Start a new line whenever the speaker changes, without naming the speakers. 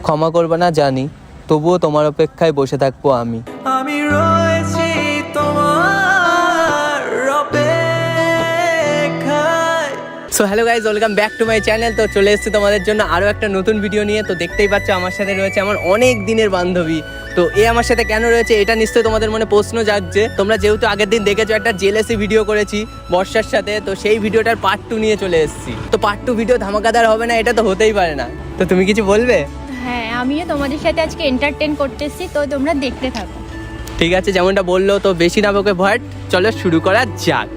ক্ষমা করবে না জানি, তবুও তোমার অপেক্ষায় বসে থাকবো আমি।
আমি রয়েছি তোমার অপেক্ষায়।
So hello guys, welcome back to my channel. তো চলে এসেছি তোমাদের জন্য আরও একটা নতুন ভিডিও নিয়ে। তো দেখতেই পাচ্ছ আমার সাথে রয়েছে আমার অনেক দিনের বান্ধবী। তো এ আমার সাথে কেন রয়েছে এটা নিশ্চয়ই তোমাদের মনে প্রশ্ন জাগছে। তোমরা যেহেতু আগের দিন দেখেছো একটা জেলেসি ভিডিও করেছি বর্ষার সাথে, তো সেই ভিডিওটার পার্ট 2 নিয়ে চলে এসেছি। তো পার্ট 2 ভিডিও ধামাকাদার হবে না, এটা তো হতেই পারে না। তো তুমি কিছু বলবে?
হ্যাঁ, আমিও তোমাদের সাথে আজকে এন্টারটেন করতে এসেছি, তো তোমরা দেখতে থাকো।
ঠিক আছে, যেমনটা বললো, তো বেশি না বকে ভয়, চলো শুরু করা যাক।